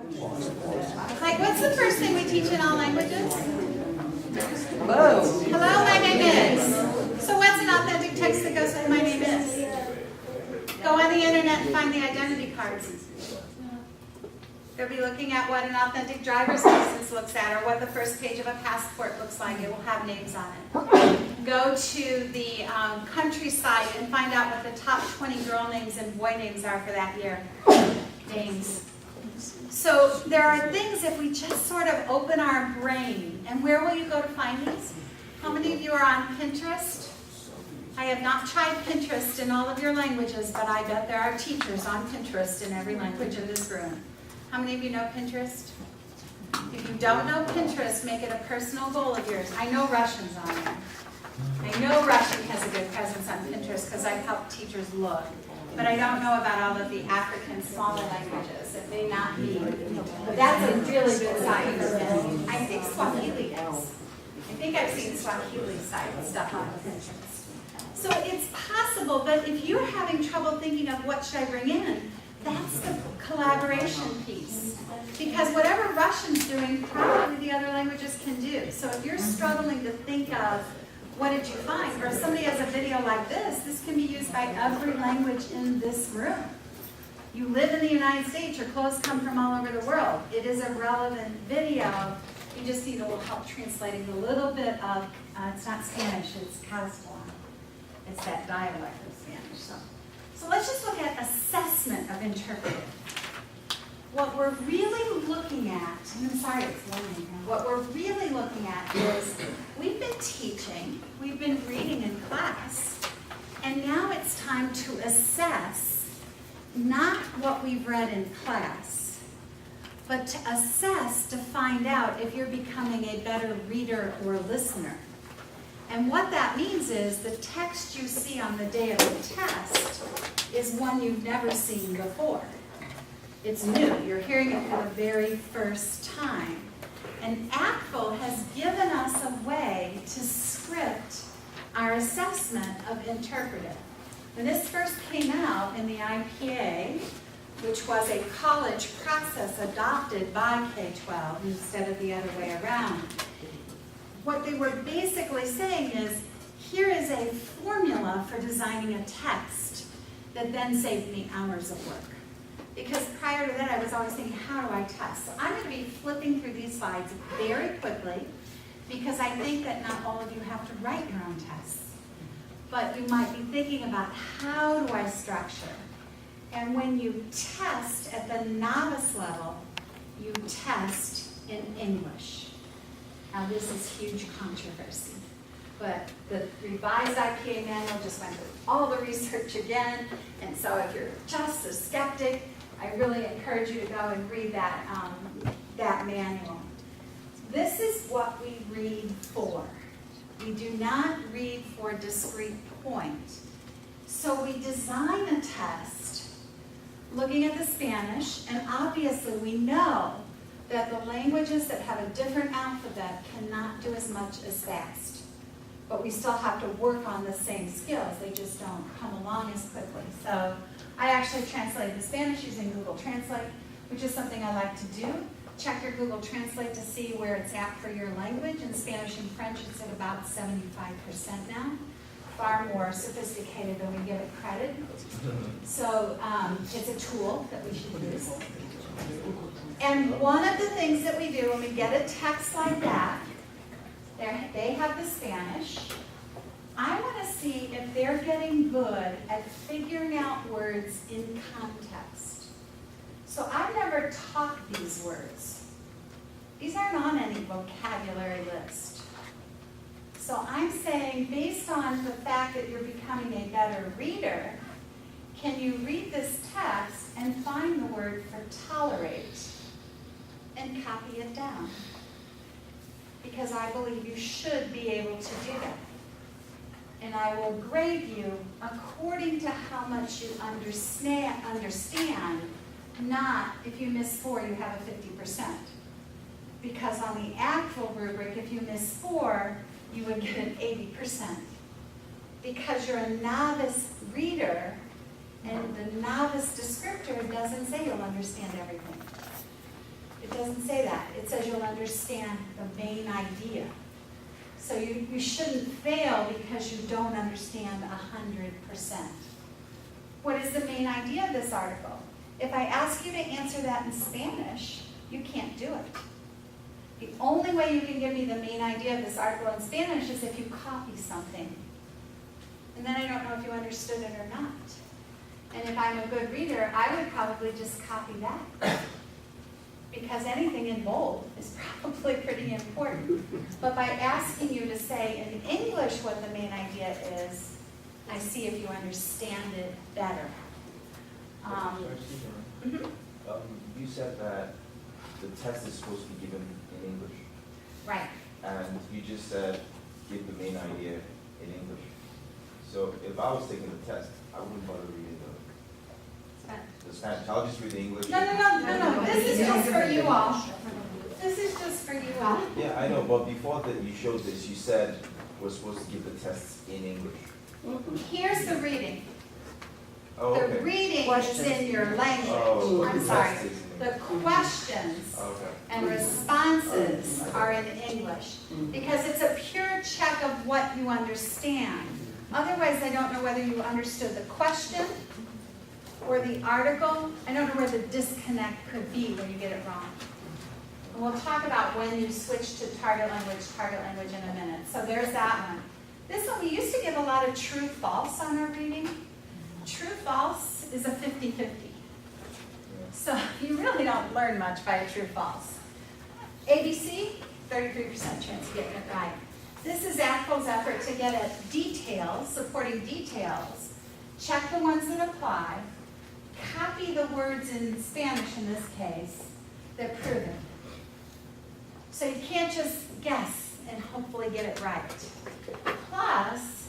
Like, what's the first thing we teach in all languages? Hello. Hello, my name is. So what's an authentic text that goes with my name is? Go on the internet and find the identity cards. They'll be looking at what an authentic driver's license looks at, or what the first page of a passport looks like. It will have names on it. Go to the countryside and find out what the top 20 girl names and boy names are for that year. Names. So there are things, if we just sort of open our brain, and where will you go to find these? How many of you are on Pinterest? I have not tried Pinterest in all of your languages, but I bet there are teachers on Pinterest in every language in this room. How many of you know Pinterest? If you don't know Pinterest, make it a personal goal of yours. I know Russian's on there. I know Russian has a good presence on Pinterest because I've helped teachers look. But I don't know about all of the African smaller languages. It may not be. That's a really good site. I think Swahili is. I think I've seen Swahili site stuff on Pinterest. So it's possible, but if you're having trouble thinking of what should I bring in, that's the collaboration piece. Because whatever Russian's doing, probably the other languages can do. So if you're struggling to think of what did you find, or if somebody has a video like this can be used by every language in this room. You live in the United States, your clothes come from all over the world. It is a relevant video. You just need a little help translating a little bit of, it's not Spanish, it's Castellan. It's that dialect of Spanish. So let's just look at assessment of interpreting. What we're really looking at, and I'm sorry it's long here, what we're really looking at is we've been teaching, we've been reading in class, and now it's time to assess not what we've read in class, but to assess to find out if you're becoming a better reader or listener. And what that means is the text you see on the day of the test is one you've never seen before. It's new. You're hearing it for the very first time. And ACTFL has given us a way to script our assessment of interpretive. When this first came out in the IPA, which was a college process adopted by K-12 instead of the other way around, what they were basically saying is, here is a formula for designing a text that then saved me hours of work. Because prior to that, I was always thinking, how do I test? So I'm going to be flipping through these slides very quickly, because I think that not all of you have to write your own tests. But you might be thinking about, how do I structure? And when you test at the novice level, you test in English. Now this is huge controversy, but the revised IPA manual just went through all the research again, and so if you're just a skeptic, I really encourage you to go and read that, that manual. This is what we read for. We do not read for a discrete point. So we design a test looking at the Spanish, and obviously we know that the languages that have a different alphabet cannot do as much as fast. But we still have to work on the same skills. They just don't come along as quickly. So I actually translated the Spanish using Google Translate, which is something I like to do. Check your Google Translate to see where it's at for your language. In Spanish and French, it's at about 75% now. Far more sophisticated than we give it credit. So it's a tool that we should use. And one of the things that we do when we get a text like that, they have the Spanish. I want to see if they're getting good at figuring out words in context. So I've never taught these words. These aren't on any vocabulary list. So I'm saying, based on the fact that you're becoming a better reader, can you read this text and find the word for tolerate and copy it down? Because I believe you should be able to do that. And I will grade you according to how much you understand, not if you miss 4, you have a 50%. Because on the actual rubric, if you miss 4, you would get an 80%. Because you're a novice reader, and the novice descriptor doesn't say you'll understand everything. It doesn't say that. It says you'll understand the main idea. So you shouldn't fail because you don't understand 100%. What is the main idea of this article? If I ask you to answer that in Spanish, you can't do it. The only way you can give me the main idea of this article in Spanish is if you copy something. And then I don't know if you understood it or not. And if I'm a good reader, I would probably just copy that. Because anything in bold is probably pretty important. But by asking you to say in English what the main idea is, I see if you understand it better. You said that the test is supposed to be given in English. Right. And you just said give the main idea in English. So if I was taking the test, I wouldn't bother reading the Spanish. I'll just read the English. No. This is just for you all. This is just for you all. Yeah, I know, but before that you showed this, you said we're supposed to give the tests in English. Here's the reading. Oh, okay. The reading is in your language. Oh, I'm the sorry. test is in The questions Okay. and responses are in English because it's a pure check of what you understand. Otherwise, I don't know whether you understood the question or the article. I don't know where the disconnect could be when you get it wrong. And we'll talk about when you switch to target language in a minute. So there's that one. This one, we used to give a lot of true-false on our reading. True-false is a 50-50. So you really don't learn much by a true-false. ABC, 33% chance of getting it right. This is ACTFL's effort to get at details, supporting details, check the ones that apply, copy the words in Spanish in this case that prove it. So you can't just guess and hopefully get it right. Plus,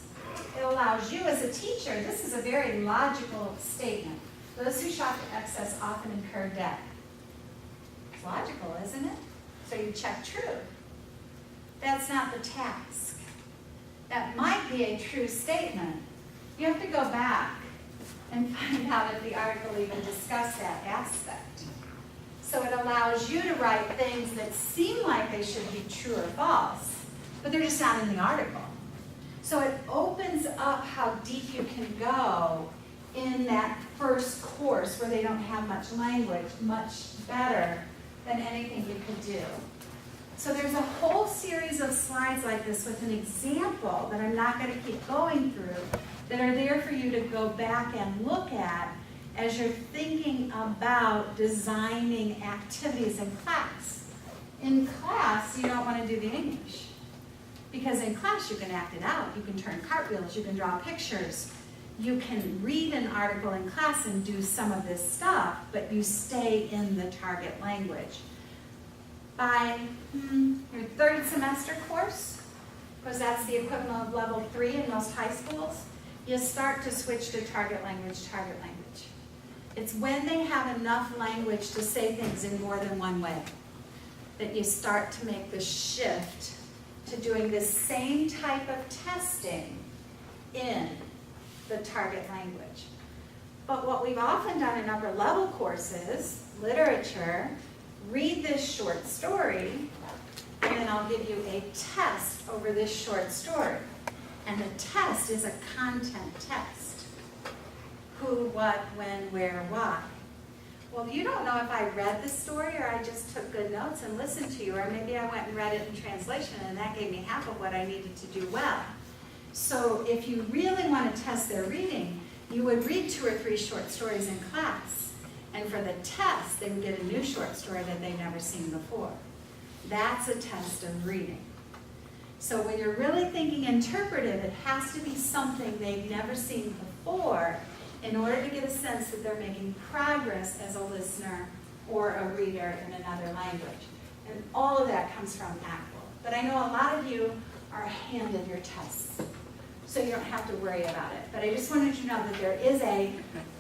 it allows you as a teacher, this is a very logical statement. Those who shop to excess often incur debt. It's logical, isn't it? So you check true. That's not the task. That might be a true statement. You have to go back and find out if the article even discussed that aspect. So it allows you to write things that seem like they should be true or false, but they're just not in the article. So it opens up how deep you can go in that first course where they don't have much language, much better than anything you could do. So there's a whole series of slides like this with an example that I'm not going to keep going through that are there for you to go back and look at as you're thinking about designing activities in class. In class, you don't want to do the English. Because in class, you can act it out. You can turn cartwheels. You can draw pictures. You can read an article in class and do some of this stuff, but you stay in the target language. By your third semester course, because that's the equivalent of level 3 in most high schools, you start to switch to target language. It's when they have enough language to say things in more than one way that you start to make the shift to doing the same type of testing in the target language. But what we've often done in upper level courses, literature, read this short story, and then I'll give you a test over this short story. And the test is a content test. Who, what, when, where, why. Well, you don't know if I read the story or I just took good notes and listened to you, or maybe I went and read it in translation and that gave me half of what I needed to do well. So if you really want to test their reading, you would read 2 or 3 short stories in class. And for the test, they would get a new short story that they've never seen before. That's a test of reading. So when you're really thinking interpretive, it has to be something they've never seen before in order to get a sense that they're making progress as a listener or a reader in another language. And all of that comes from ACTFL. But I know a lot of you are handed your tests, so you don't have to worry about it. But I just wanted you to know that there is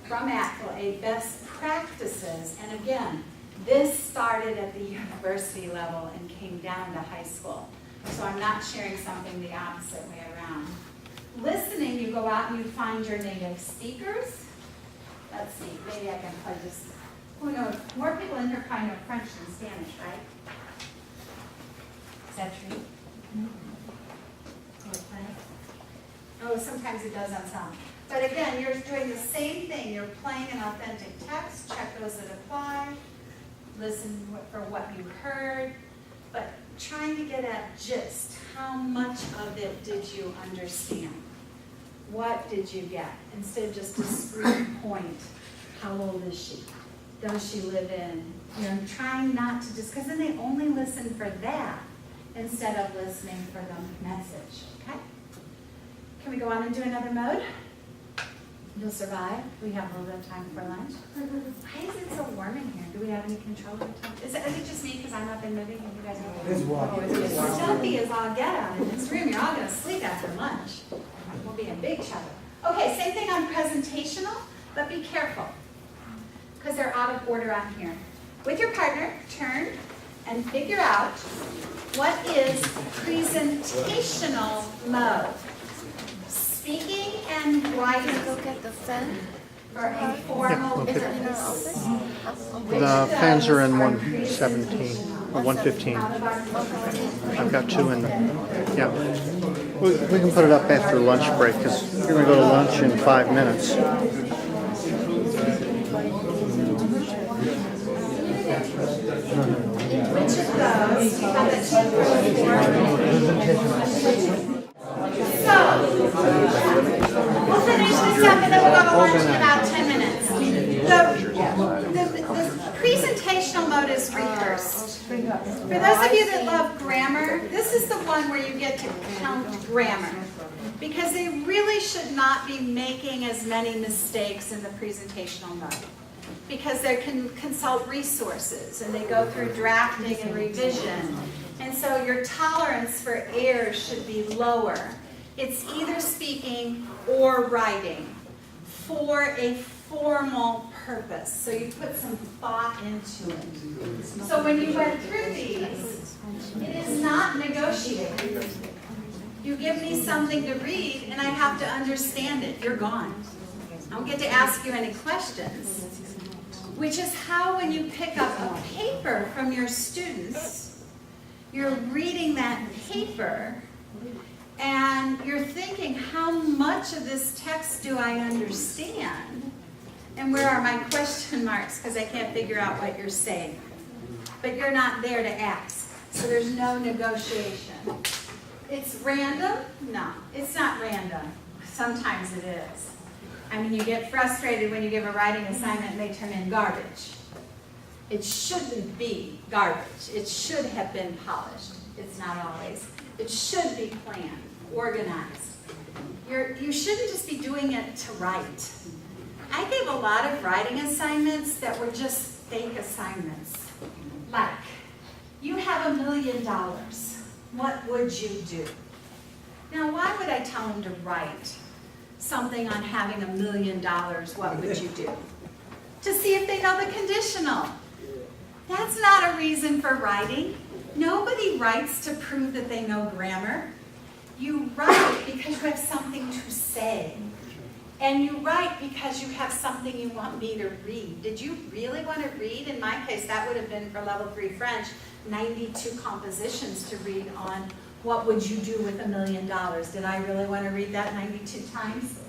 from ACTFL, a best practices. And again, this started at the university level and came down to high school. So I'm not sharing something the opposite way around. Listening, you go out and you find your native speakers. Let's see, maybe I can play this. Who knows know, more people in here probably know French than Spanish, right? Is that true? Oh, sometimes it does on some. But again, you're doing the same thing. You're playing an authentic text, check those that apply, listen for what you heard, but trying to get at just how much of it did you understand? What did you get? Instead of just discrete point. How old is she? Does she live in? You know, trying not to just, because then they only listen for that instead of listening for the message, okay? Can we go on and do another mode? You'll survive. We have a little bit of time for lunch. Why is it so warm in here? Do we have any control over time? Is it just me because I'm up and moving and you guys are? It's warm. It's stuffy as all get out in this room. You're all going to sleep after lunch. We'll be in big trouble. Okay, same thing on presentational, but be careful because they're out of order on here. With your partner, turn and figure out what is presentational mode. Speaking and writing Look at the fan. for a formal Is it in our purpose. office? Which The of fans are in those 117, or 115. out of our I've got two in them. Yeah. We can put it up after lunch break because we're going to go to lunch in 5 minutes. Which of those you have the two for? So, we'll finish this up and then we'll go to lunch in about 10 minutes. The presentational mode is rehearsed. For those of you that love grammar, this is the one where you get to count grammar. Because they really should not be making as many mistakes in the presentational mode. Because they can consult resources and they go through drafting and revision. And so your tolerance for error should be lower. It's either speaking or writing for a formal purpose. So you put some thought into it. So when you went through these, it is not negotiating. You give me something to read and I have to understand it. You're gone. I don't get to ask you any questions. Which is how when you pick up a paper from your students, you're reading that paper and you're thinking, how much of this text do I understand? And where are my question marks? Because I can't figure out what you're saying. But you're not there to ask. So there's no negotiation. It's random? No, it's not random. Sometimes it is. I mean, you get frustrated when you give a writing assignment and they turn in garbage. It shouldn't be garbage. It should have been polished. It's not always. It should be planned, organized. You shouldn't just be doing it to write. I gave a lot of writing assignments that were just fake assignments. Like, you have $1 million. What would you do? Now, why would I tell them to write something on having $1 million, what would you do? To see if they know the conditional. That's not a reason for writing. Nobody writes to prove that they know grammar. You write because you have something to say. And you write because you have something you want me to read. Did you really want to read? In my case, that would have been for level 3 French, 92 compositions to read on what would you do with $1 million. Did I really want to read that 92 times?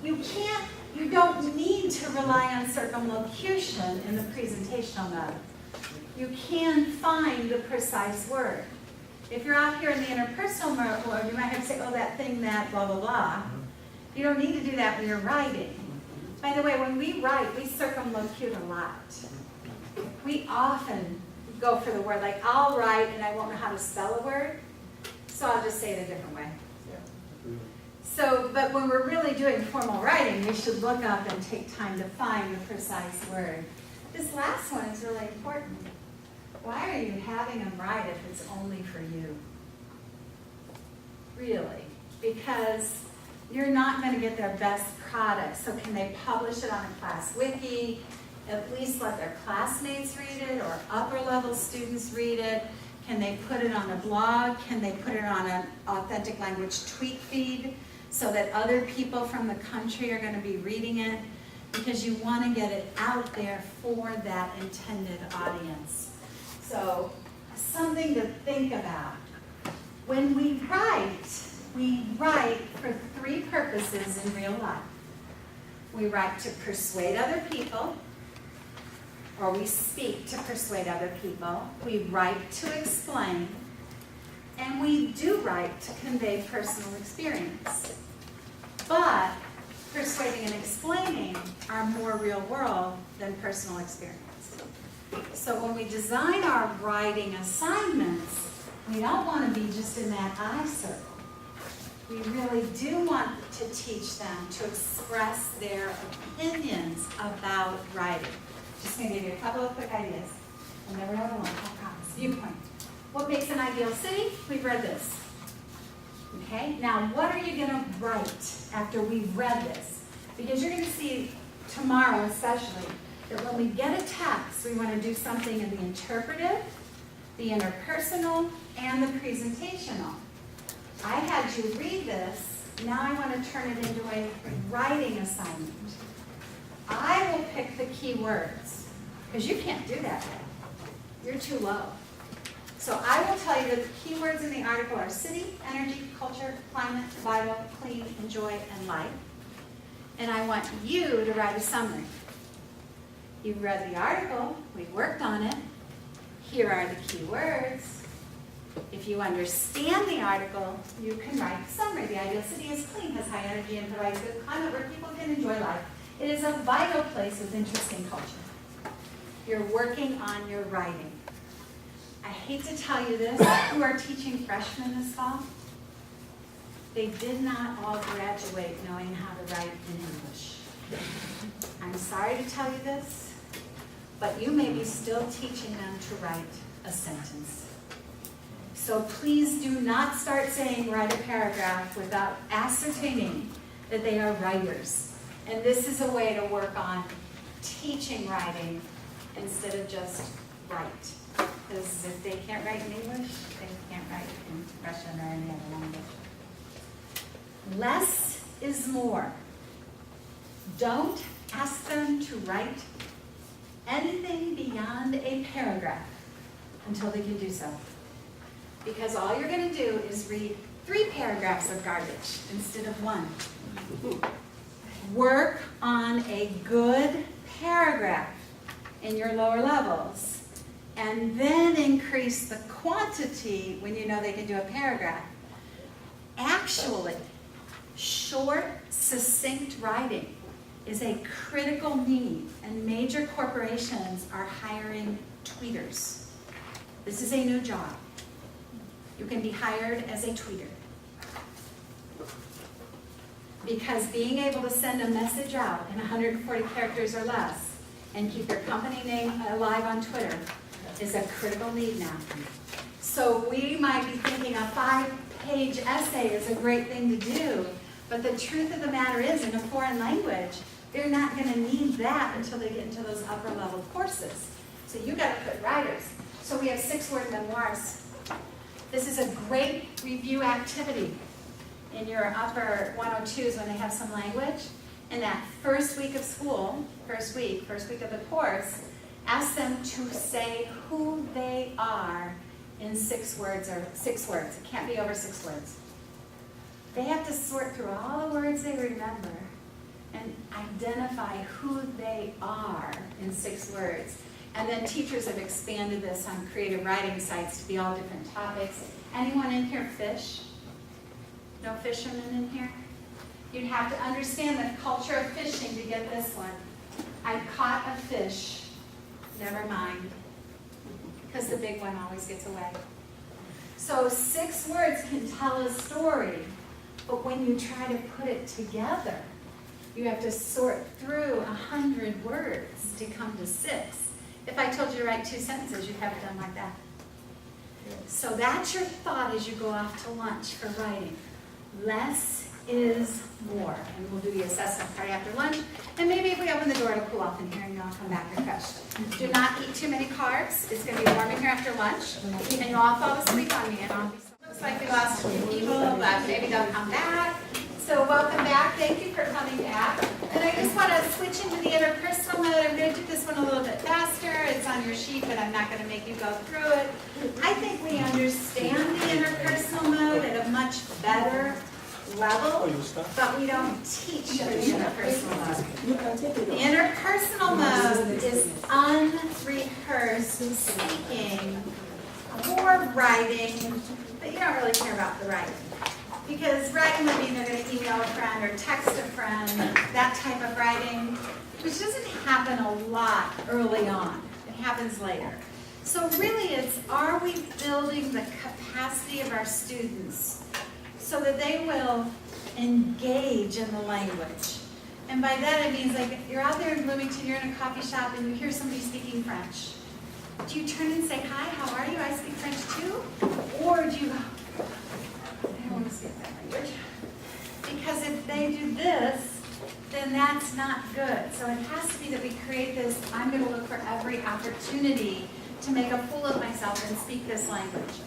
You don't need to rely on circumlocution in the presentational mode. You can find the precise word. If you're out here in the interpersonal mode, you might have to say, oh, that thing, that, blah, blah, blah. You don't need to do that when you're writing. By the way, when we write, we circumlocute a lot. We often go for the word, like I'll write and I won't know how to spell a word, so I'll just say it a different way. So, but when we're really doing formal writing, we should look up and take time to find the precise word. This last one is really important. Why are you having them write if it's only for you? Really? Because you're not going to get their best product. So can they publish it on a class wiki? At least let their classmates read it or upper level students read it? Can they put it on a blog? Can they put it on an authentic language tweet feed so that other people from the country are going to be reading it? because you want to get it out there for that intended audience. So, something to think about. When we write for three purposes in real life. We write to persuade other people, or we speak to persuade other people. We write to explain, and we do write to convey personal experience. But persuading and explaining are more real world than personal experience. So when we design our writing assignments, we don't want to be just in that I circle. We really do want to teach them to express their opinions about writing. Just going to give you a couple of quick ideas. I'll never know one, I promise. Viewpoint. What makes an ideal city? We've read this. Okay, now what are you going to write after we've read this? Because you're going to see tomorrow especially that when we get a text, we want to do something in the interpretive, the interpersonal, and the presentational. I had you read this, now I want to turn it into a writing assignment. I will pick the key words, because you can't do that yet. You're too low. So I will tell you that the key words in the article are city, energy, culture, climate, Bible, clean, enjoy, and life. And I want you to write a summary. You've read the article, we've worked on it. Here are the key words. If you understand the article, you can write a summary. The ideal city is clean, has high energy, and provides good climate where people can enjoy life. It is a vital place with interesting culture. You're working on your writing. I hate to tell you this, who are teaching freshmen this fall, they did not all graduate knowing how to write in English. I'm sorry to tell you this, but you may be still teaching them to write a sentence. So please do not start saying write a paragraph without ascertaining that they are writers. And this is a way to work on teaching writing instead of just write. Because if they can't write in English, they can't write in Russian or any other language. Less is more. Don't ask them to write anything beyond a paragraph until they can do so. Because all you're going to do is read 3 paragraphs of garbage instead of 1. Work on a good paragraph in your lower levels, and then increase the quantity when you know they can do a paragraph. Actually, short, succinct writing is a critical need, and major corporations are hiring tweeters. This is a new job. You can be hired as a tweeter. Because being able to send a message out in 140 characters or less and keep your company name alive on Twitter is a critical need now. So we might be thinking a 5-page essay is a great thing to do, but the truth of the matter is, in a foreign language, they're not going to need that until they get into those upper level courses. So you got to put writers. So we have 6-word memoirs. This is a great review activity in your upper 102s when they have some language. In that first week of school, first week of the course, ask them to say who they are in 6 words or 6 words. It can't be over 6 words. They have to sort through all the words they remember and identify who they are in 6 words. And then teachers have expanded this on creative writing sites to be all different topics. Anyone in here fish? No fishermen in here? You'd have to understand the culture of fishing to get this one. I caught a fish. Never mind. Because the big one always gets away. So 6 words can tell a story, but when you try to put it together, you have to sort through 100 words to come to 6. If I told you to write 2 sentences, you'd have it done like that. So that's your thought as you go off to lunch for writing. Less is more. And we'll do the assessment part after lunch. And maybe if we open the door, it'll cool off in here and you'll all come back refreshed. Do not eat too many carbs. It's going to be warm in here after lunch. And you'll all fall asleep on me. And I'll be looks like we lost a few people, but maybe they'll come back. So welcome back. Thank you for coming back. And I just want to switch into the interpersonal mode. I'm going to do this one a little bit faster. It's on your sheet, but I'm not going to make you go through it. I think we understand the interpersonal mode at a much better level, but we don't teach the interpersonal mode. The interpersonal mode is unrehearsed speaking or writing, but you don't really care about the writing. Because writing would mean they're going to email a friend or text a friend, that type of writing, which doesn't happen a lot early on. It happens later. So really it's, are we building the capacity of our students so that they will engage in the language? And by that it means, like, if you're out there in Bloomington, you're in a coffee shop and you hear somebody speaking French. Do you turn and say, hi, how are you? I speak French too? Or do you go, I don't want to speak that language? Because if they do this, then that's not good. So it has to be that we create this, I'm going to look for every opportunity to make a fool of myself and speak this language.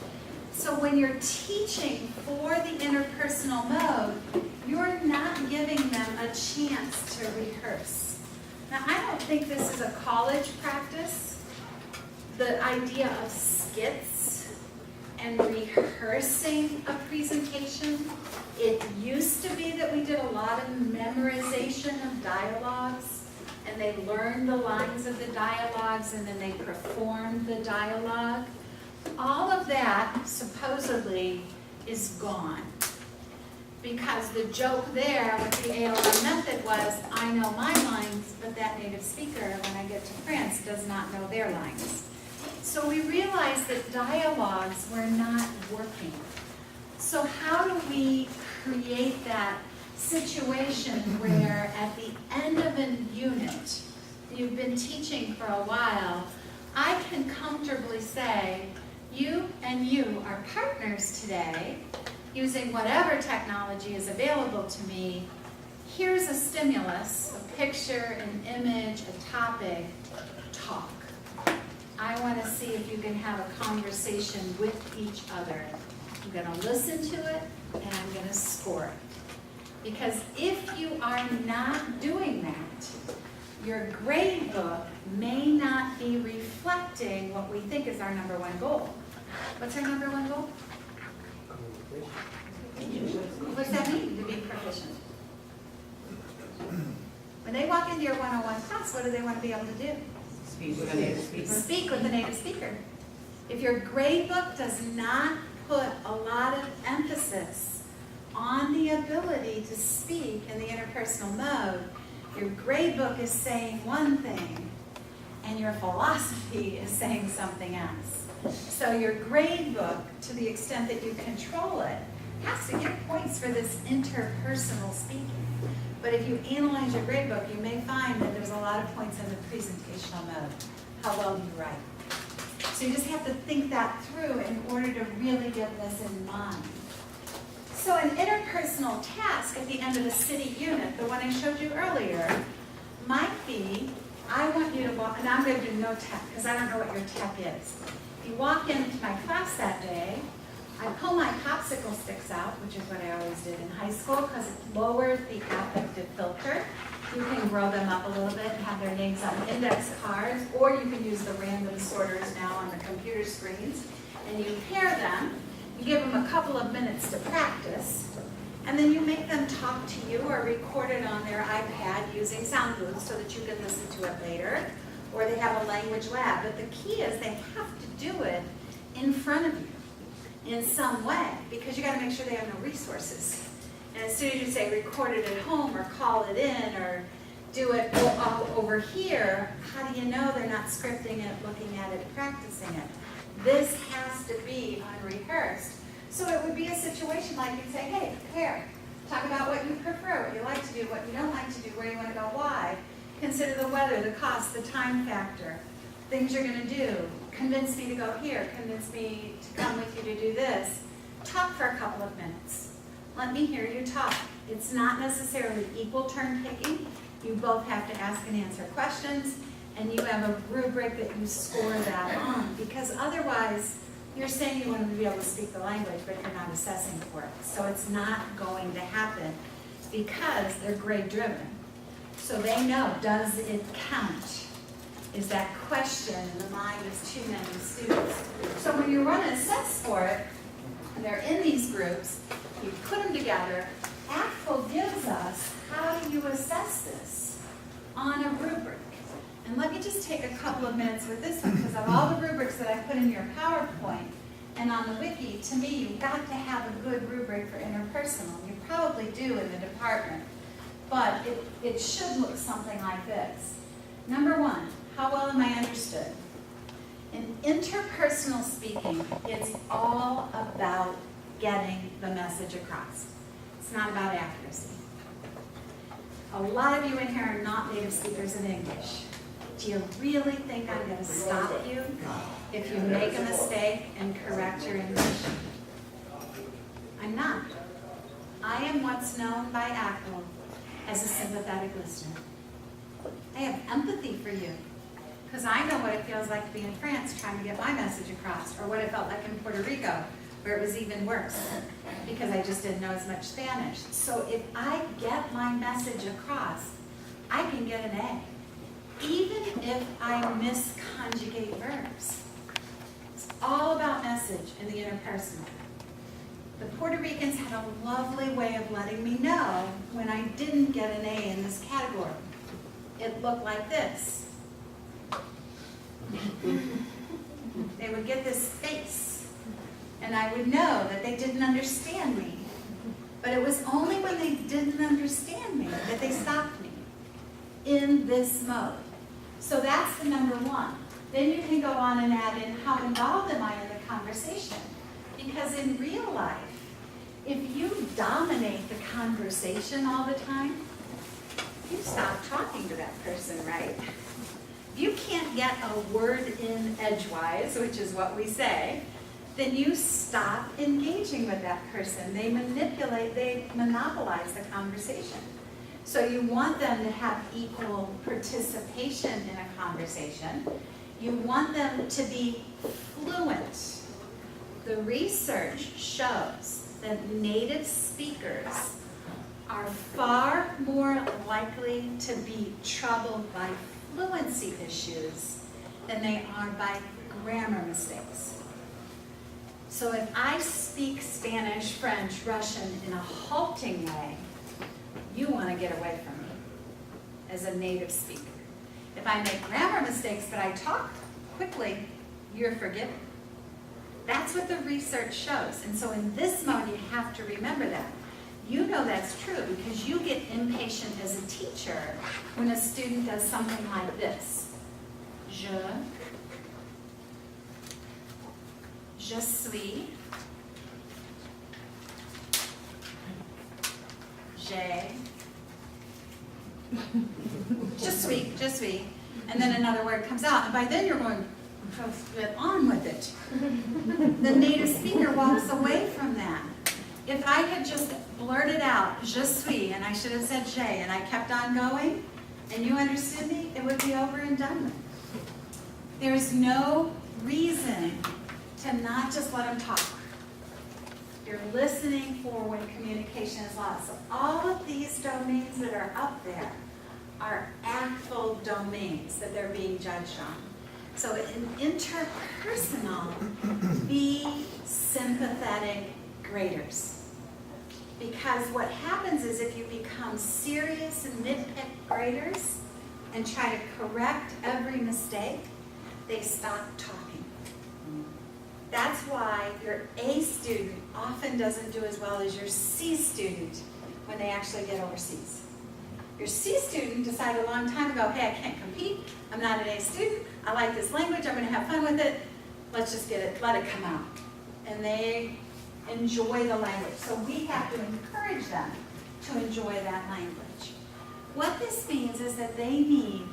So when you're teaching for the interpersonal mode, you're not giving them a chance to rehearse. Now, I don't think this is a college practice, the idea of skits and rehearsing a presentation. It used to be that we did a lot of memorization of dialogues, and they learned the lines of the dialogues, and then they performed the dialogue. All of that, supposedly, is gone. Because the joke there with the ALR method was, I know my lines, but that native speaker, when I get to France, does not know their lines. So we realized that dialogues were not working. So how do we create that situation where at the end of a unit, you've been teaching for a while, I can comfortably say, you and you are partners today, using whatever technology is available to me. Here's a stimulus, a picture, an image, a topic, talk. I want to see if you can have a conversation with each other. I'm going to listen to it, and I'm going to score it. Because if you are not doing that, your grade book may not be reflecting what we think is our number one goal. What's our number one goal? What does that mean, to be proficient? When they walk into your 101 class, what do they want to be able to do? Speak with a native speaker. Speak with a native speaker. If your grade book does not put a lot of emphasis on the ability to speak in the interpersonal mode, your grade book is saying one thing, and your philosophy is saying something else. So your grade book, to the extent that you control it, has to give points for this interpersonal speaking. But if you analyze your grade book, you may find that there's a lot of points in the presentational mode, how well you write. So you just have to think that through in order to really get this in mind. So an interpersonal task at the end of a city unit, the one I showed you earlier, might be, I want you to walk, and I'm going to do no tech, because I don't know what your tech is. If you walk into my class that day, I pull my popsicle sticks out, which is what I always did in high school, because it lowers the affective filter. You can grow them up a little bit and have their names on index cards, or you can use the random sorters now on the computer screens, and you pair them. You give them a couple of minutes to practice, and then you make them talk to you or record it on their iPad using sound booths so that you can listen to it later, or they have a language lab. But the key is they have to do it in front of you in some way, because you got to make sure they have no resources. And as soon as you say record it at home or call it in or do it over here, how do you know they're not scripting it, looking at it, practicing it? This has to be unrehearsed. So it would be a situation like you'd say, hey, prepare. Talk about what you prefer, what you like to do, what you don't like to do, where you want to go, why. Consider the weather, the cost, the time factor, things you're going to do. Convince me to go here. Convince me to come with you to do this. Talk for a couple of minutes. Let me hear you talk. It's not necessarily equal turn taking. You both have to ask and answer questions, and you have a rubric that you score that on, because otherwise you're saying you want to be able to speak the language, but you're not assessing for it. So it's not going to happen because they're grade driven. So they know, does it count? Is that question in the mind of too many students? So when you run a assess for it, and they're in these groups, you put them together, ACTFL gives us, how do you assess this on a rubric? And let me just take a couple of minutes with this one, because of all the rubrics that I put in your PowerPoint and on the wiki, to me, you've got to have a good rubric for interpersonal. You probably do in the department, but it should look something like this. Number one, how well am I understood? In interpersonal speaking, it's all about getting the message across. It's not about accuracy. A lot of you in here are not native speakers of English. Do you really think I'm going to stop you if you make a mistake and correct your English? I'm not. I am what's known by ACTFL as a sympathetic listener. I have empathy for you because I know what it feels like to be in France trying to get my message across, or what it felt like in Puerto Rico, where it was even worse because I just didn't know as much Spanish. So if I get my message across, I can get an A, even if I misconjugate verbs. It's all about message in the interpersonal. The Puerto Ricans had a lovely way of letting me know when I didn't get an A in this category. It looked like this. They would get this face, and I would know that they didn't understand me. But it was only when they didn't understand me that they stopped me in this mode. So that's the number one. Then you can go on and add in how involved am I in the conversation. Because in real life, if you dominate the conversation all the time, you stop talking to that person, right? If you can't get a word in edgewise, which is what we say, then you stop engaging with that person. They manipulate, they monopolize the conversation. So you want them to have equal participation in a conversation. You want them to be fluent. The research shows that native speakers are far more likely to be troubled by fluency issues than they are by grammar mistakes. So if I speak Spanish, French, Russian in a halting way, you want to get away from me as a native speaker. If I make grammar mistakes but I talk quickly, you're forgiven. That's what the research shows. And so in this mode, you have to remember that. You know that's true because you get impatient as a teacher when a student does something like this. Je suis, j'ai, je suis, and then another word comes out, and by then you're going, get on with it. The native speaker walks away from that. If I had just blurted out, je suis, and I should have said j'ai, and I kept on going, and you understood me, it would be over and done with. There's no reason to not just let them talk. You're listening for when communication is lost. So all of these domains that are up there are ACTFL domains that they're being judged on. So in interpersonal, be sympathetic graders. Because what happens is if you become serious and nitpick graders and try to correct every mistake, they stop talking. That's why your A student often doesn't do as well as your C student when they actually get overseas. Your C student decided a long time ago, hey, I can't compete. I'm not an A student. I like this language. I'm going to have fun with it. Let's just get it, let it come out. And they enjoy the language. So we have to encourage them to enjoy that language. What this means is that they need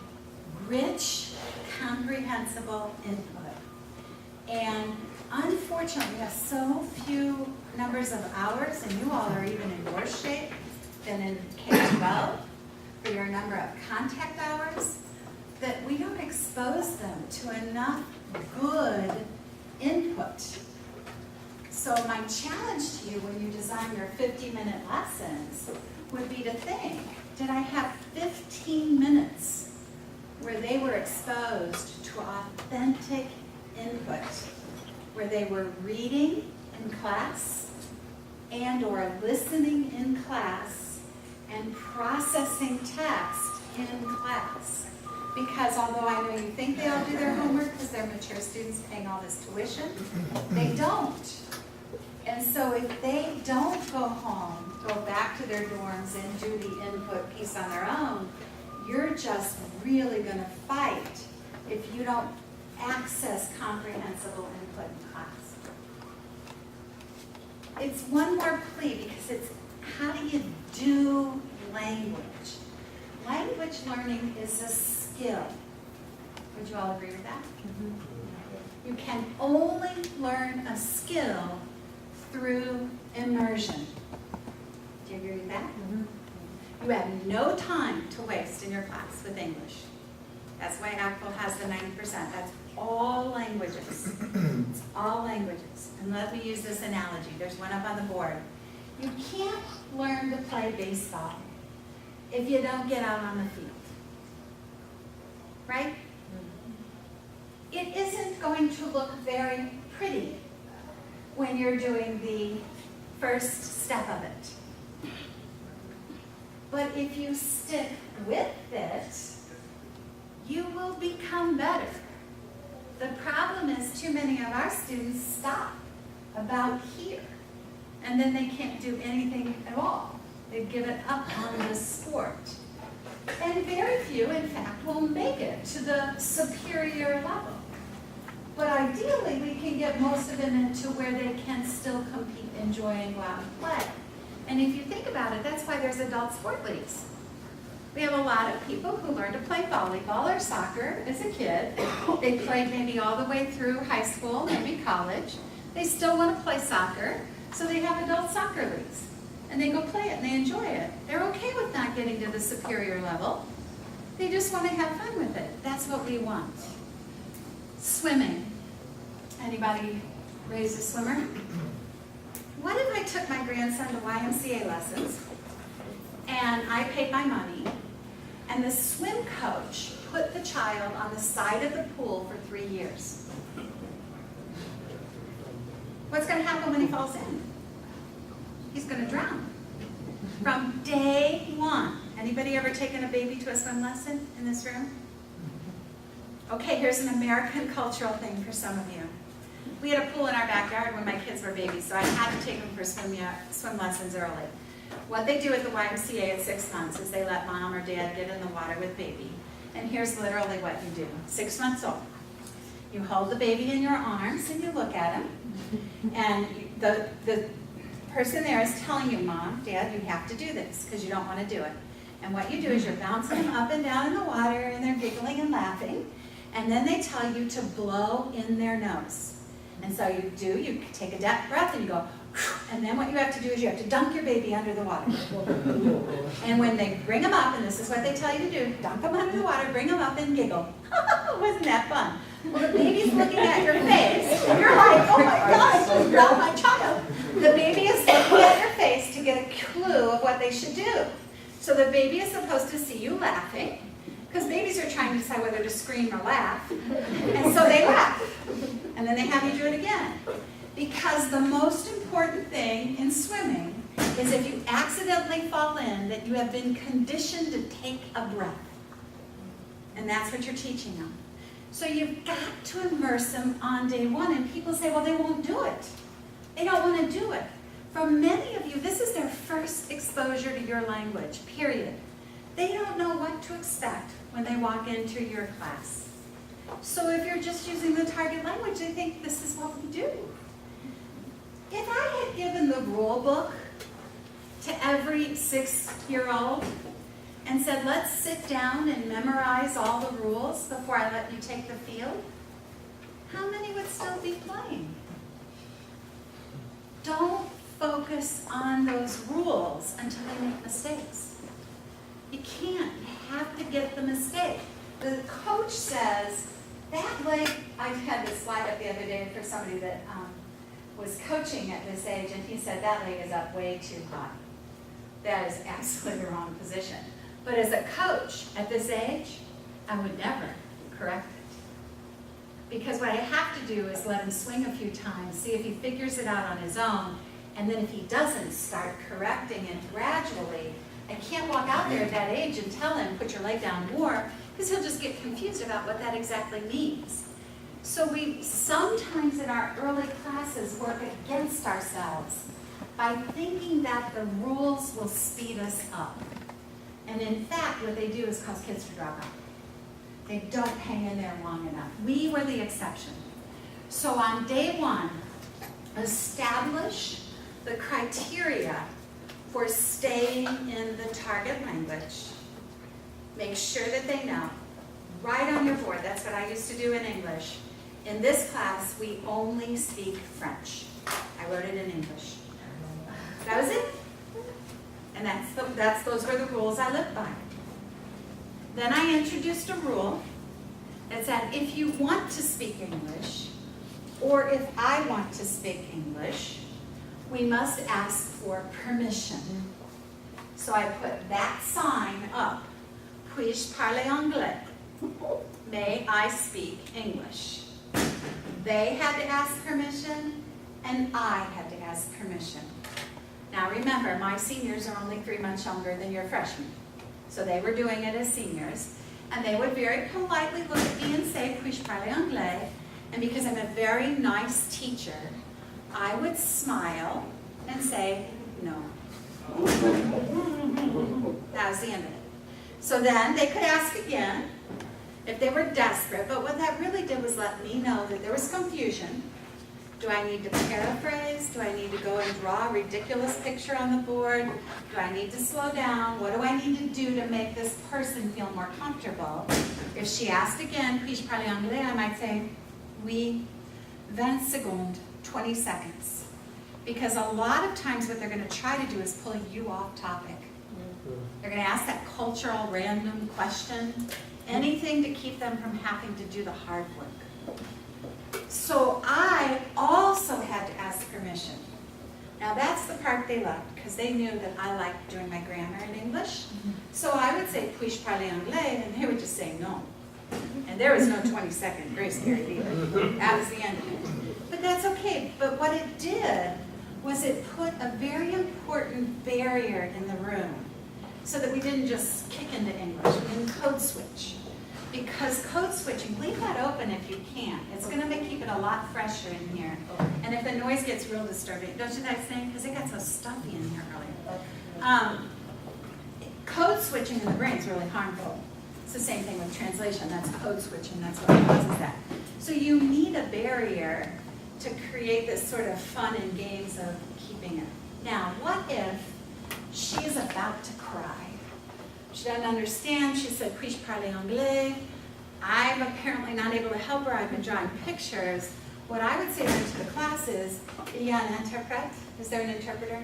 rich, comprehensible input. And unfortunately, we have so few numbers of hours, and you all are even in worse shape than in K-12 for your number of contact hours, that we don't expose them to enough good input. So my challenge to you when you design your 50-minute lessons would be to think, did I have 15 minutes where they were exposed to authentic input, where they were reading in class and or listening in class and processing text in class. Because although I know you think they all do their homework because they're mature students paying all this tuition, they don't. And so if they don't go home, go back to their dorms and do the input piece on their own, you're just really going to fight if you don't access comprehensible input in class. It's one more plea because it's how do you do language? Language learning is a skill. Would you all agree with that? You can only learn a skill through immersion. Do you agree with that? You have no time to waste in your class with English. That's why ACTFL has the 90%. That's all languages. It's all languages. And let me use this analogy. There's one up on the board. You can't learn to play baseball if you don't get out on the field. Right? It isn't going to look very pretty when you're doing the first step of it. But if you stick with it, you will become better. The problem is too many of our students stop about here, and then they can't do anything at all. They give it up on the sport. And very few, in fact, will make it to the superior level. But ideally, we can get most of them into where they can still compete, enjoy, and go out and play. And if you think about it, that's why there's adult sport leagues. We have a lot of people who learn to play volleyball or soccer as a kid. They played maybe all the way through high school, maybe college. They still want to play soccer, so they have adult soccer leagues. And they go play it and they enjoy it. They're okay with not getting to the superior level. They just want to have fun with it. That's what we want. Swimming. Anybody raised a swimmer? What if I took my grandson to YMCA lessons and I paid my money and the swim coach put the child on the side of the pool for 3 years? What's going to happen when he falls in? He's going to drown. From day one. Anybody ever taken a baby to a swim lesson in this room? Okay, here's an American cultural thing for some of you. We had a pool in our backyard when my kids were babies, so I had to take them for swim lessons early. What they do at the YMCA at 6 months is they let mom or dad get in the water with baby. And here's literally what you do. 6 months old. You hold the baby in your arms and you look at him. And the person there is telling you, Mom, Dad, you have to do this because you don't want to do it. And what you do is you're bouncing them up and down in the water and they're giggling and laughing. And then they tell you to blow in their nose. And so you take a deep breath and you go, and then what you have to do is you have to dunk your baby under the water. And when they bring them up, and this is what they tell you to do, dunk them under the water, bring them up and giggle. Wasn't that fun? Well, the baby's looking at your face, and you're like, oh my God, I just drowned my child. The baby is looking at your face to get a clue of what they should do. So the baby is supposed to see you laughing, because babies are trying to decide whether to scream or laugh. And so they laugh. And then they have you do it again. Because the most important thing in swimming is if you accidentally fall in, that you have been conditioned to take a breath. And that's what you're teaching them. So you've got to immerse them on day one. And people say, well, they won't do it. They don't want to do it. For many of you, this is their first exposure to your language, period. They don't know what to expect when they walk into your class. So if you're just using the target language, they think this is what we do. If I had given the rule book to every 6-year-old and said, let's sit down and memorize all the rules before I let you take the field, how many would still be playing? Don't focus on those rules until they make mistakes. You can't. You have to get the mistake. The coach says, that leg, I had this slide up the other day for somebody that was coaching at this age, and he said, that leg is up way too high. That is absolutely the wrong position. But as a coach at this age, I would never correct it. Because what I have to do is let him swing a few times, see if he figures it out on his own, and then if he doesn't, start correcting it gradually. I can't walk out there at that age and tell him, put your leg down more, because he'll just get confused about what that exactly means. So we sometimes in our early classes work against ourselves by thinking that the rules will speed us up. And in fact, what they do is cause kids to drop out. They don't hang in there long enough. We were the exception. So on day one, establish the criteria for staying in the target language. Make sure that they know. Write on your board. That's what I used to do in English. In this class, we only speak French. I wrote it in English. That was it. And those were the rules I lived by. Then I introduced a rule that said if you want to speak English, or if I want to speak English, we must ask for permission. So I put that sign up. Puis-je parler anglais? May I speak English? They had to ask permission, and I had to ask permission. Now remember, my seniors are only 3 months younger than your freshmen. So they were doing it as seniors, and they would very politely look at me and say, puis-je parler anglais? And because I'm a very nice teacher, I would smile and say, no. That was the end of it. So then they could ask again if they were desperate, but what that really did was let me know that there was confusion. Do I need to paraphrase? Do I need to go and draw a ridiculous picture on the board? Do I need to slow down? What do I need to do to make this person feel more comfortable? If she asked again, puis-je parler anglais, I might say, oui, 20 secondes, 20 seconds. Because a lot of times what they're going to try to do is pull you off topic. They're going to ask that cultural random question, anything to keep them from having to do the hard work. So I also had to ask permission. Now that's the part they loved, because they knew that I liked doing my grammar in English. So I would say, puis-je parler anglais, and they would just say no. And there was no 20-second grace period either. That was the end of it. But that's okay. But what it did was it put a very important barrier in the room so that we didn't just kick into English. We didn't code switch. Because code switching, leave that open if you can. It's going to keep it a lot fresher in here. And if the noise gets real disturbing, don't you guys think? Because it got so stuffy in here earlier. Code switching in the brain is really harmful. It's the same thing with translation. That's code switching. That's what causes that. So you need a barrier to create this sort of fun and games of keeping it. Now, what if she's about to cry? She doesn't understand. She said, puis-je parler anglais? I'm apparently not able to help her. I've been drawing pictures. What I would say then to the class is, il y a un interprète? Is there an interpreter?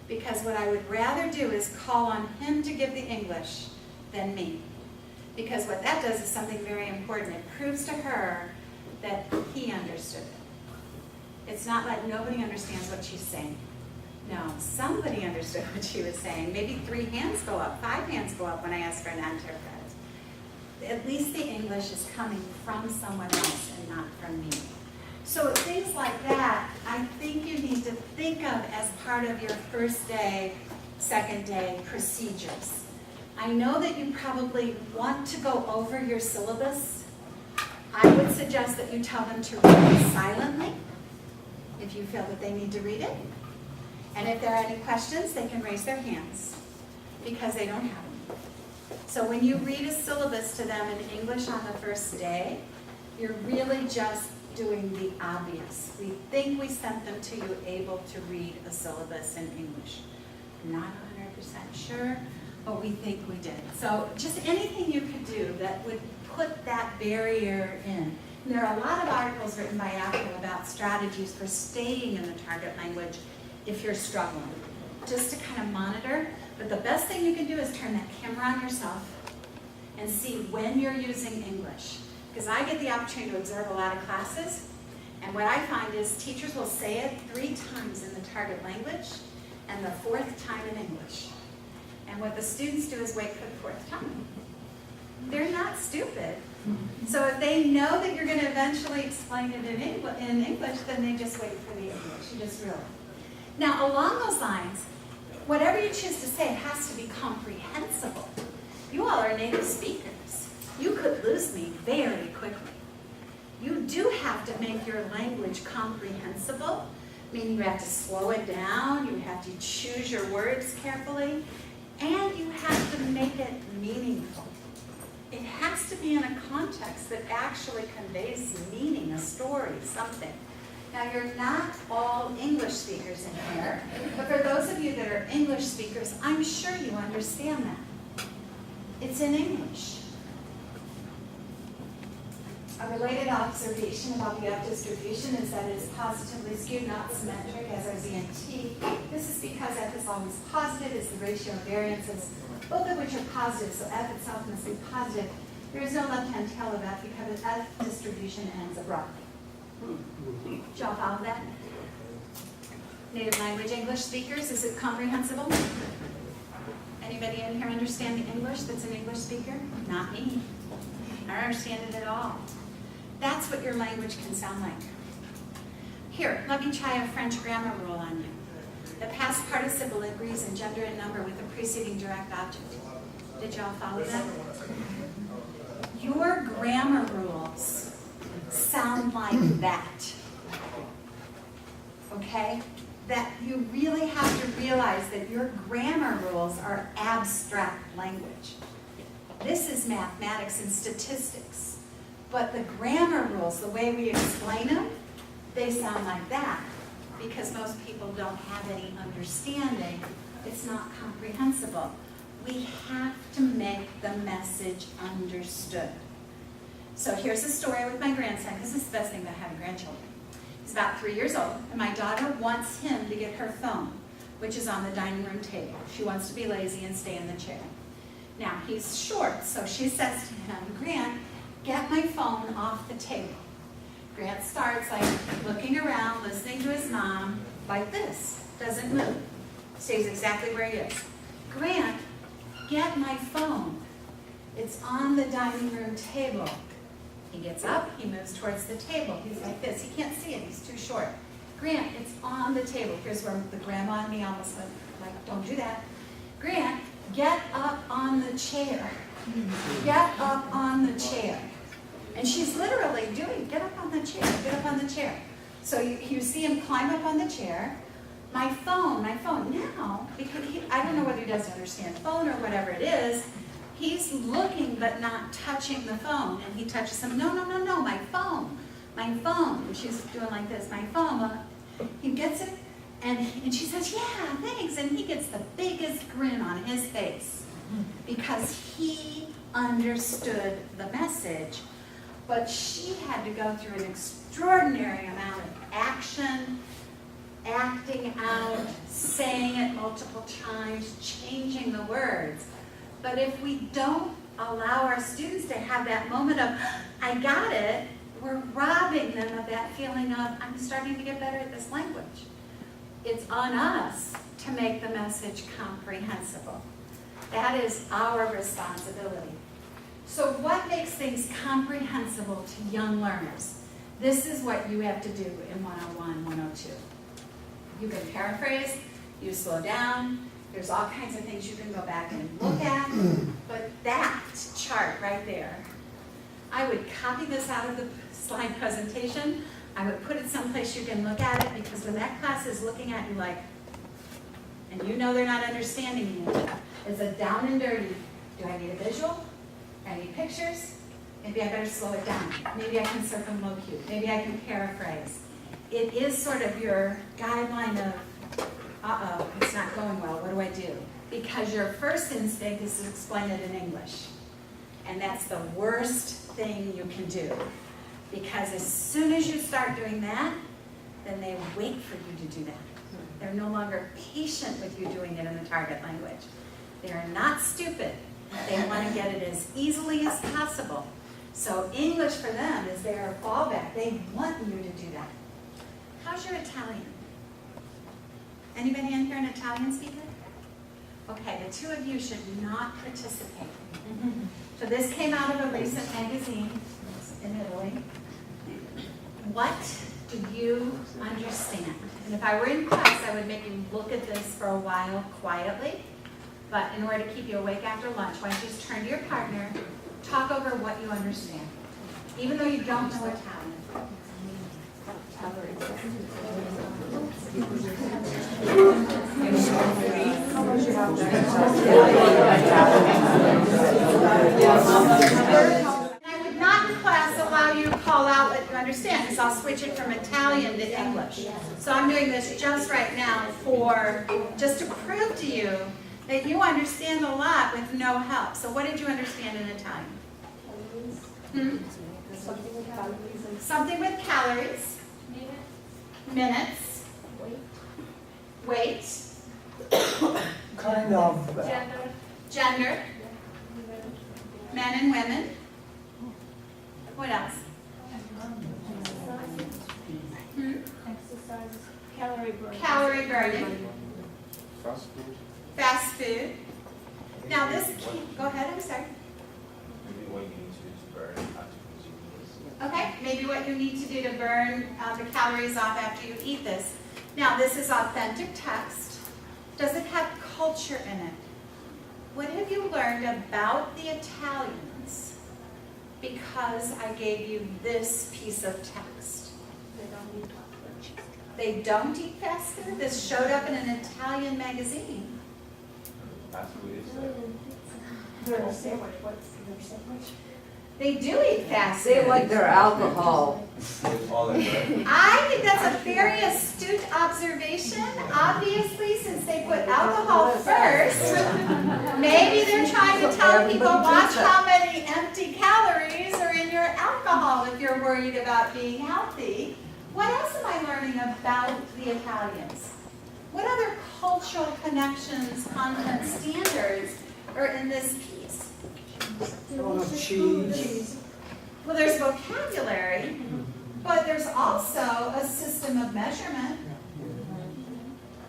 Because what I would rather do is call on him to give the English than me. Because what that does is something very important. It proves to her that he understood it. It's not like nobody understands what she's saying. No, somebody understood what she was saying. Maybe 3 hands go up, 5 hands go up when I ask for an interpret. At least the English is coming from someone else and not from me. So things like that, I think you need to think of as part of your first day, second day procedures. I know that you probably want to go over your syllabus. I would suggest that you tell them to read it silently if you feel that they need to read it. And if there are any questions, they can raise their hands because they don't have them. So when you read a syllabus to them in English on the first day, you're really just doing the obvious. We think we sent them to you able to read a syllabus in English. I'm not 100% sure, but we think we did. So just anything you could do that would put that barrier in. And there are a lot of articles written by Apple about strategies for staying in the target language if you're struggling, just to kind of monitor. But the best thing you can do is turn that camera on yourself and see when you're using English. Because I get the opportunity to observe a lot of classes, and what I find is teachers will say it 3 times in the target language and the 4th time in English. And what the students do is wait for the fourth time. They're not stupid. So if they know that you're going to eventually explain it in English, then they just wait for the English. You just really. Now, along those lines, whatever you choose to say, it has to be comprehensible. You all are native speakers. You could lose me very quickly. You do have to make your language comprehensible, meaning you have to slow it down, you have to choose your words carefully, and you have to make it meaningful. It has to be in a context that actually conveys meaning, a story, something. Now, you're not all English speakers in here, but for those of you that are English speakers, I'm sure you understand that. It's in English. A related observation about the F distribution is that it is positively skewed, not symmetric, as our Z and T. This is because F is always positive, is the ratio of variances, both of which are positive, so F itself must be positive. There is no left-hand tail of F because the F distribution ends abruptly. Did y'all follow that? Native language English speakers, is it comprehensible? Anybody in here understand the English that's an English speaker? Not me. I don't understand it at all. That's what your language can sound like. Here, let me try a French grammar rule on you. The past participle agrees in gender and number with the preceding direct object. Did y'all follow that? Your grammar rules sound like that. Okay? That you really have to realize that your grammar rules are abstract language. This is mathematics and statistics. But the grammar rules, the way we explain them, they sound like that because most people don't have any understanding. It's not comprehensible. We have to make the message understood. So here's a story with my grandson. This is the best thing about having grandchildren. He's about 3 years old, and my daughter wants him to get her phone, which is on the dining room table. She wants to be lazy and stay in the chair. Now, he's short, so she says to him, Grant, get my phone off the table. Grant starts like looking around, listening to his mom, like this, doesn't move, stays exactly where he is. Grant, get my phone. It's on the dining room table. He gets up, he moves towards the table. He's like this, he can't see it, he's too short. Grant, it's on the table. Here's where the grandma and me almost went, like, don't do that. Grant, get up on the chair. Get up on the chair. And she's literally doing, get up on the chair, get up on the chair. So you see him climb up on the chair. My phone, now, because I don't know whether he doesn't understand phone or whatever it is, he's looking but not touching the phone. And he touches him, no, my phone. And she's doing like this, my phone. He gets it, and she says, yeah, thanks. And he gets the biggest grin on his face because he understood the message. But she had to go through an extraordinary amount of action, acting out, saying it multiple times, changing the words. But if we don't allow our students to have that moment of, I got it, we're robbing them of that feeling of, I'm starting to get better at this language. It's on us to make the message comprehensible. That is our responsibility. So what makes things comprehensible to young learners? This is what you have to do in 101, 102. You can paraphrase, you slow down, there's all kinds of things you can go back and look at, but that chart right there, I would copy this out of the slide presentation, I would put it someplace you can look at it, because when that class is looking at you like, and you know they're not understanding you, it's a down and dirty, do I need a visual? I need pictures? Maybe I better slow it down. Maybe I can circumlocute. Maybe I can paraphrase. It is sort of your guideline of, uh-oh, it's not going well, what do I do? Because your first instinct is to explain it in English. And that's the worst thing you can do. Because as soon as you start doing that, then they wait for you to do that. They're no longer patient with you doing it in the target language. They're not stupid. They want to get it as easily as possible. So English for them is their fallback. They want you to do that. How's your Italian? Anybody in here an Italian speaker? Okay, the two of you should not participate. So this came out of a recent magazine in Italy. What do you understand? And if I were in class, I would make you look at this for a while quietly. But in order to keep you awake after lunch, why don't you just turn to your partner, talk over what you understand, even though you don't know Italian. I would not in class allow you to call out what you understand, because I'll switch it from Italian to English. So I'm doing this just right now just to prove to you that you understand a lot with no help. So what did you understand in Italian? Something with calories. Minutes. Weight. Kind of. Gender. Men and women. What else? Exercise, calorie burning. Calorie burning. Fast food. Fast food. Now go ahead, I'm sorry. Maybe what you need to do to burn after consuming this. Okay, maybe what you need to do to burn the calories off after you eat this. Now, this is authentic text. Does it have culture in it? What have you learned about the Italians because I gave you this piece of text? They don't eat fast food? This showed up in an Italian magazine. Fast food is Their sandwich, what's their sandwich? They do eat fast They food. like their alcohol. it's all in bread. I think that's a very astute observation. Obviously, since they put alcohol first, maybe they're trying to tell people, watch how many empty calories are in your alcohol if you're worried about being healthy. What else am I learning about the Italians? What other cultural connections, content standards are in this piece? A lot of cheese. Well, there's vocabulary, but there's also a system of measurement.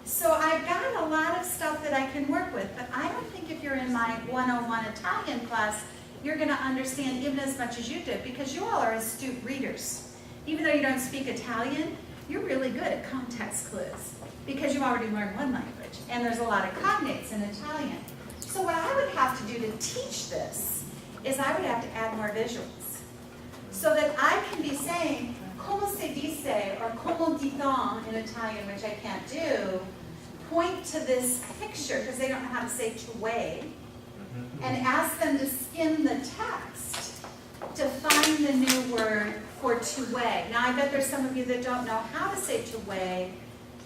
So I've got a lot of stuff that I can work with, but I don't think if you're in my 101 Italian class, you're going to understand even as much as you do, because you all are astute readers. Even though you don't speak Italian, you're really good at context clues, because you already learned one language, and there's a lot of cognates in Italian. So what I would have to do to teach this is I would have to add more visuals, so that I can be saying, come se dice, or come dit-on in Italian, which I can't do, point to this picture, because they don't know how to say to weigh, and ask them to skim the text to find the new word for to weigh. Now, I bet there's some of you that don't know how to say to weigh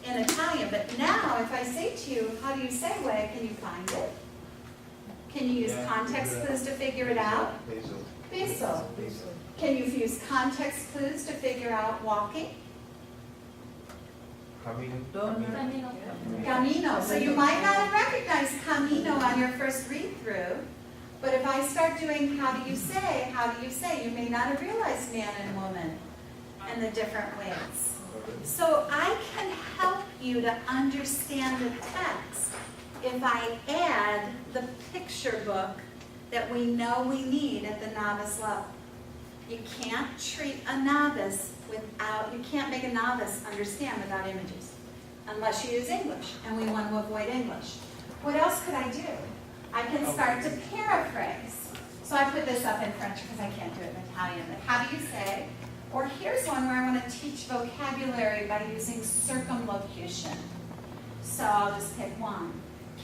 in Italian, but now if I say to you, how do you say weigh, can you find it? Can you use context clues to figure it out? Peso. Can you use context clues to figure out walking? Camino. So you might not have recognized camino on your first read through, but if I start doing how do you say, you may not have realized man and woman and the different ways. So I can help you to understand the text if I add the picture book that we know we need at the novice level. You can't treat a novice you can't make a novice understand without images, unless you use English, and we want to avoid English. What else could I do? I can start to paraphrase. So I put this up in French because I can't do it in Italian, but how do you say? Or here's one where I want to teach vocabulary by using circumlocution. So I'll just pick one.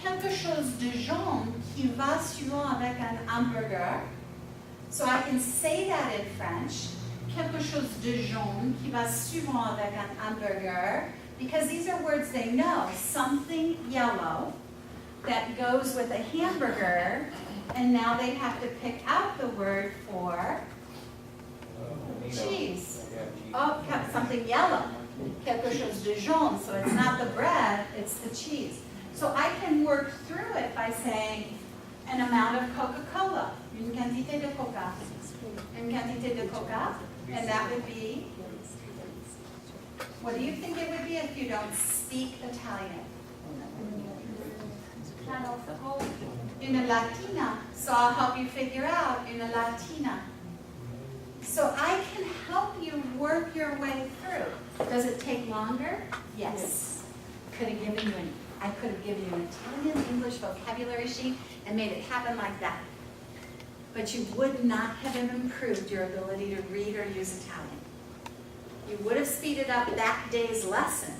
Quelque chose de jaune qui va souvent avec un hamburger. So I can say that in French. Quelque chose de jaune qui va souvent avec un hamburger. Because these are words they know. Something yellow that goes with a hamburger. And now they have to pick out the word for cheese. Oh, something yellow. Quelque chose de jaune. So it's not the bread, it's the cheese. So I can work through it by saying an amount of Coca-Cola. Une quantité de coca. Une quantité de coca. And that would be, what do you think it would be if you don't speak Italian? Channel football. Una Latina. So I'll help you figure out una Latina. So I can help you work your way through. Does it take longer? Yes. I could have given you an Italian English vocabulary sheet and made it happen like that. But you would not have improved your ability to read or use Italian. You would have speeded up that day's lesson,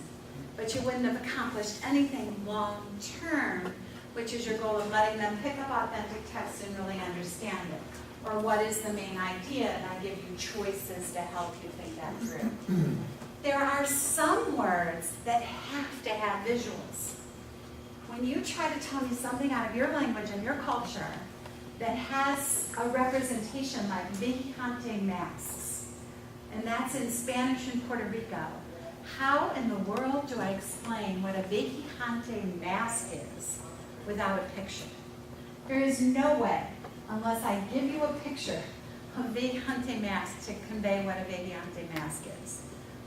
but you wouldn't have accomplished anything long term, which is your goal of letting them pick up authentic text and really understand it. Or what is the main idea, and I give you choices to help you think that through. There are some words that have to have visuals. When you try to tell me something out of your language and your culture that has a representation like vigilante masks, and that's in Spanish in Puerto Rico, how in the world do I explain what a vigilante mask is without a picture? There is no way, unless I give you a picture of vigilante mask, to convey what a vigilante mask is,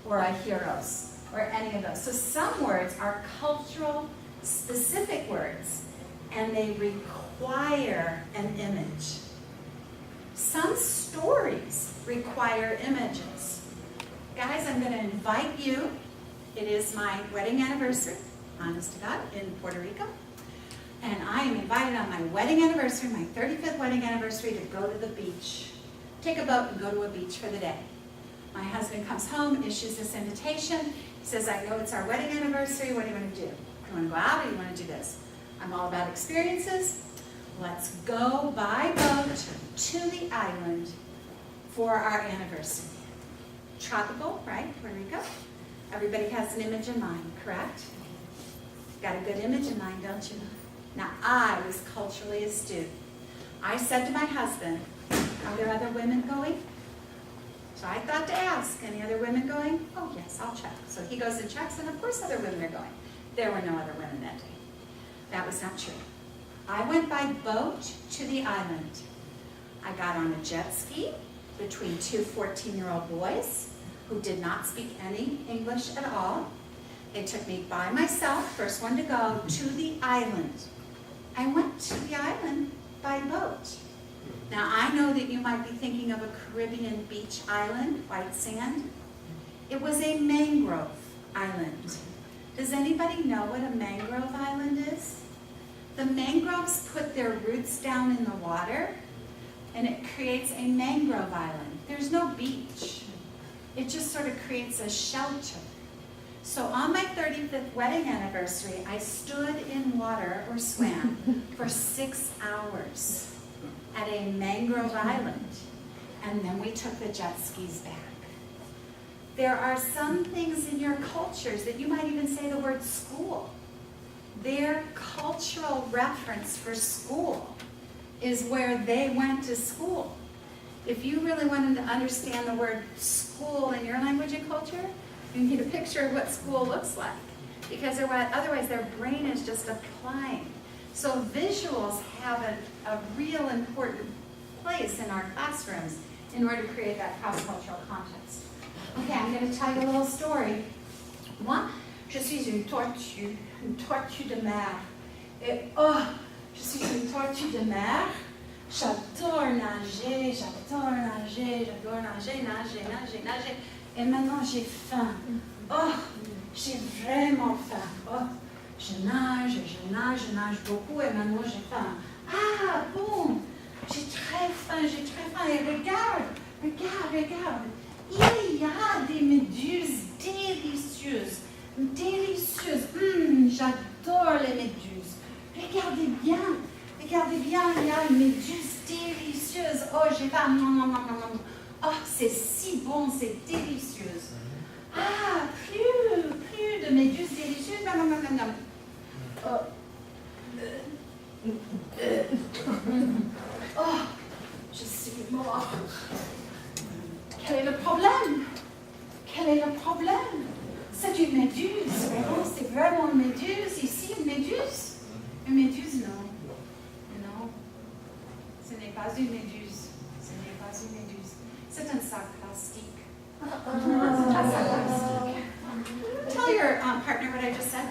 or a heroes, or any of those. So some words are cultural, specific words, and they require an image. Some stories require images. Guys, I'm going to invite you. It is my wedding anniversary, honest to God, in Puerto Rico. And I am invited on my wedding anniversary, my 35th wedding anniversary, to go to the beach. Take a boat and go to a beach for the day. My husband comes home, issues this invitation. He says, I know it's our wedding anniversary. What do you want to do? You want to go out or you want to do this? I'm all about experiences. Let's go by boat to the island for our anniversary. Tropical, right? Puerto Rico. Everybody has an image in mind, correct? Got a good image in mind, don't you? Now, I was culturally astute. I said to my husband, are there other women going? So I thought to ask, any other women going? Oh, yes, I'll check. So he goes and checks, and of course other women are going. There were no other women that day. That was not true. I went by boat to the island. I got on a jet ski between two 14-year-old boys who did not speak any English at all. They took me by myself, first one to go, to the island. I went to the island by boat. Now, I know that you might be thinking of a Caribbean beach island, white sand. It was a mangrove island. Does anybody know what a mangrove island is? The mangroves put their roots down in the water, and it creates a mangrove island. There's no beach. It just sort of creates a shelter. So on my 35th wedding anniversary, I stood in water or swam for 6 hours at a mangrove island, and then we took the jet skis back. There are some things in your cultures that you might even say the word school. Their cultural reference for school is where they went to school. If you really wanted to understand the word school in your language and culture, you need a picture of what school looks like, because otherwise their brain is just applying. So visuals have a real important place in our classrooms in order to create that cross-cultural context. Okay, I'm going to tell you a little story. Moi, je suis une tortue de mer. Et oh, je suis une tortue de mer. J'adore nager, nager. Et maintenant j'ai faim. Oh, j'ai vraiment faim. Oh, je nage beaucoup et maintenant j'ai faim. Ah bon, j'ai très faim. Et regarde. Il y a des méduses délicieuses. J'adore les méduses. Regardez bien, il y a une méduse délicieuse. Oh, j'ai faim. Oh, c'est si bon, c'est délicieuse. Ah, plus de méduses délicieuses. Oh, je suis mort. Quel est le problème? C'est une méduse. C'est vraiment une méduse. Ici, une méduse? Une méduse, non. Non. Ce n'est pas une méduse. C'est un sac plastique. C'est un sac plastique. Tell your partner what I just said.